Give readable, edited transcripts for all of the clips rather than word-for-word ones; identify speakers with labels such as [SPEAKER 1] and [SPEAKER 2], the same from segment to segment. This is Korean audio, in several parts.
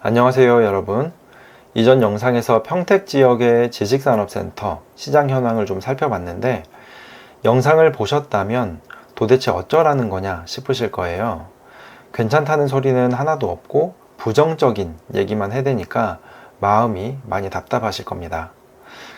[SPEAKER 1] 안녕하세요 여러분. 이전 영상에서 평택 지역의 지식산업센터 시장 현황을 좀 살펴봤는데 영상을 보셨다면 도대체 어쩌라는 거냐 싶으실 거예요. 괜찮다는 소리는 하나도 없고 부정적인 얘기만 해대니까 마음이 많이 답답하실 겁니다.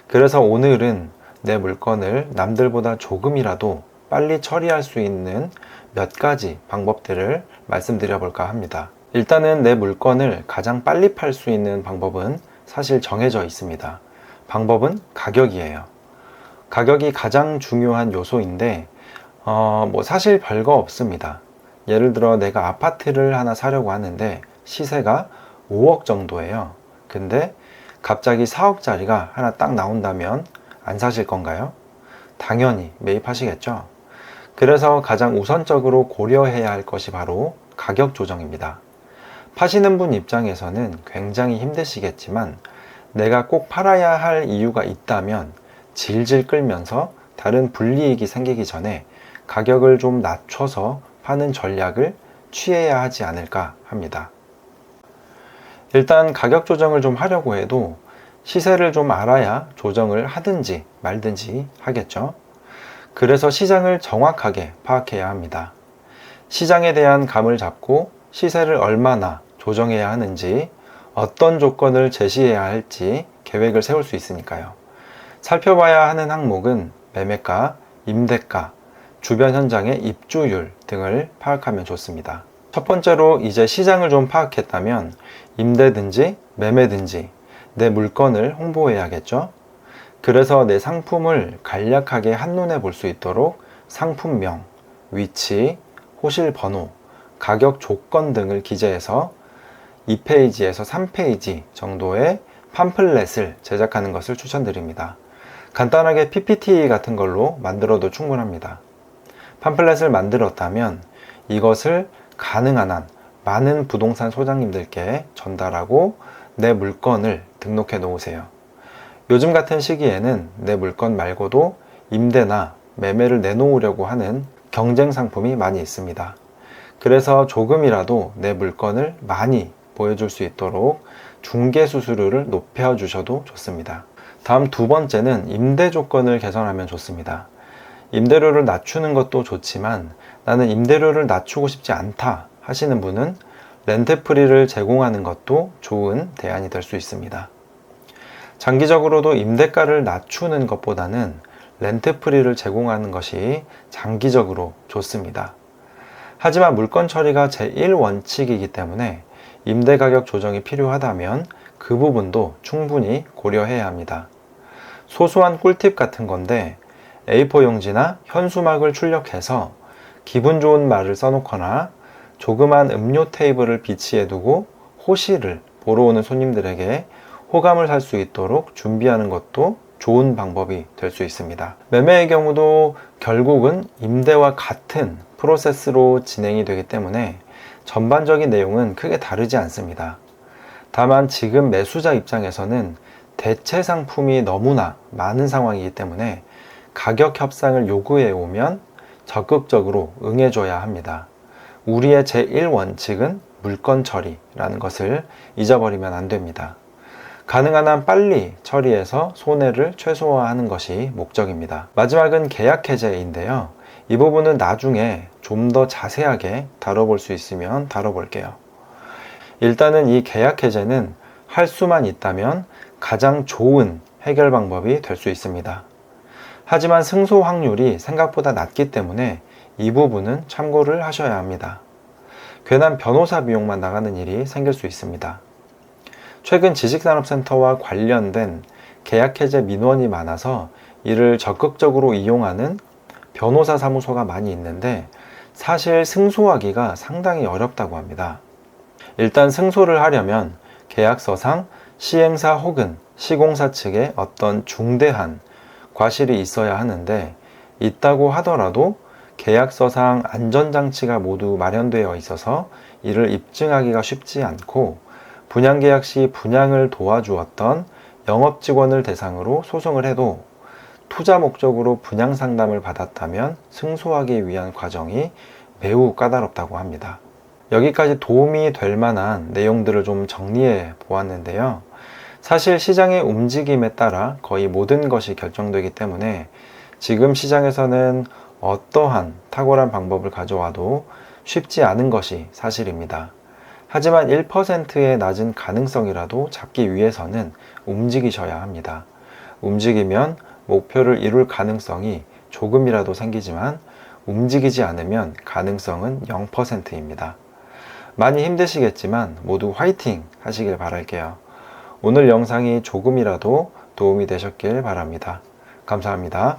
[SPEAKER 1] 그래서 오늘은 내 물건을 남들보다 조금이라도 빨리 처리할 수 있는 몇 가지 방법들을 말씀드려 볼까 합니다. 일단은 내 물건을 가장 빨리 팔 수 있는 방법은 사실 정해져 있습니다. 방법은 가격이에요. 가격이 가장 중요한 요소인데 사실 별거 없습니다. 예를 들어 내가 아파트를 하나 사려고 하는데 시세가 5억 정도예요. 근데 갑자기 4억짜리가 하나 딱 나온다면 안 사실 건가요? 당연히 매입하시겠죠. 그래서 가장 우선적으로 고려해야 할 것이 바로 가격 조정입니다. 파시는 분 입장에서는 굉장히 힘드시겠지만 내가 꼭 팔아야 할 이유가 있다면 질질 끌면서 다른 불이익이 생기기 전에 가격을 좀 낮춰서 파는 전략을 취해야 하지 않을까 합니다. 일단 가격 조정을 좀 하려고 해도 시세를 좀 알아야 조정을 하든지 말든지 하겠죠. 그래서 시장을 정확하게 파악해야 합니다. 시장에 대한 감을 잡고 시세를 얼마나 조정해야 하는지, 어떤 조건을 제시해야 할지 계획을 세울 수 있으니까요. 살펴봐야 하는 항목은 매매가, 임대가, 주변 현장의 입주율 등을 파악하면 좋습니다. 첫 번째로 이제 시장을 좀 파악했다면 임대든지 매매든지 내 물건을 홍보해야겠죠. 그래서 내 상품을 간략하게 한눈에 볼 수 있도록 상품명, 위치, 호실 번호, 가격 조건 등을 기재해서 2페이지에서 3페이지 정도의 팜플렛을 제작하는 것을 추천드립니다. 간단하게 PPT 같은 걸로 만들어도 충분합니다. 팜플렛을 만들었다면 이것을 가능한 한 많은 부동산 소장님들께 전달하고 내 물건을 등록해 놓으세요. 요즘 같은 시기에는 내 물건 말고도 임대나 매매를 내놓으려고 하는 경쟁 상품이 많이 있습니다. 그래서 조금이라도 내 물건을 많이 보여줄 수 있도록 중개 수수료를 높여주셔도 좋습니다. 다음 두 번째는 임대 조건을 개선하면 좋습니다. 임대료를 낮추는 것도 좋지만 나는 임대료를 낮추고 싶지 않다 하시는 분은 렌트프리를 제공하는 것도 좋은 대안이 될 수 있습니다. 장기적으로도 임대가를 낮추는 것보다는 렌트프리를 제공하는 것이 장기적으로 좋습니다. 하지만 물건 처리가 제1원칙이기 때문에 임대가격 조정이 필요하다면 그 부분도 충분히 고려해야 합니다. 소소한 꿀팁 같은 건데 A4 용지나 현수막을 출력해서 기분 좋은 말을 써놓거나 조그만 음료 테이블을 비치해 두고 호실을 보러 오는 손님들에게 호감을 살 수 있도록 준비하는 것도 좋은 방법이 될 수 있습니다. 매매의 경우도 결국은 임대와 같은 프로세스로 진행이 되기 때문에 전반적인 내용은 크게 다르지 않습니다. 다만 지금 매수자 입장에서는 대체 상품이 너무나 많은 상황이기 때문에 가격 협상을 요구해 오면 적극적으로 응해줘야 합니다. 우리의 제1원칙은 물건 처리라는 것을 잊어버리면 안 됩니다. 가능한 한 빨리 처리해서 손해를 최소화하는 것이 목적입니다. 마지막은 계약 해제인데요. 이 부분은 나중에 좀 더 자세하게 다뤄볼 수 있으면 다뤄볼게요. 일단은 이 계약 해제는 할 수만 있다면 가장 좋은 해결 방법이 될 수 있습니다. 하지만 승소 확률이 생각보다 낮기 때문에 이 부분은 참고를 하셔야 합니다. 괜한 변호사 비용만 나가는 일이 생길 수 있습니다. 최근 지식산업센터와 관련된 계약 해제 민원이 많아서 이를 적극적으로 이용하는 변호사 사무소가 많이 있는데 사실 승소하기가 상당히 어렵다고 합니다. 일단 승소를 하려면 계약서상 시행사 혹은 시공사 측에 어떤 중대한 과실이 있어야 하는데 있다고 하더라도 계약서상 안전장치가 모두 마련되어 있어서 이를 입증하기가 쉽지 않고 분양계약 시 분양을 도와주었던 영업직원을 대상으로 소송을 해도 투자 목적으로 분양 상담을 받았다면 승소하기 위한 과정이 매우 까다롭다고 합니다. 여기까지 도움이 될 만한 내용들을 좀 정리해 보았는데요. 사실 시장의 움직임에 따라 거의 모든 것이 결정되기 때문에 지금 시장에서는 어떠한 탁월한 방법을 가져와도 쉽지 않은 것이 사실입니다. 하지만 1%의 낮은 가능성이라도 잡기 위해서는 움직이셔야 합니다. 움직이면 목표를 이룰 가능성이 조금이라도 생기지만 움직이지 않으면 가능성은 0%입니다. 많이 힘드시겠지만 모두 화이팅 하시길 바랄게요. 오늘 영상이 조금이라도 도움이 되셨길 바랍니다. 감사합니다.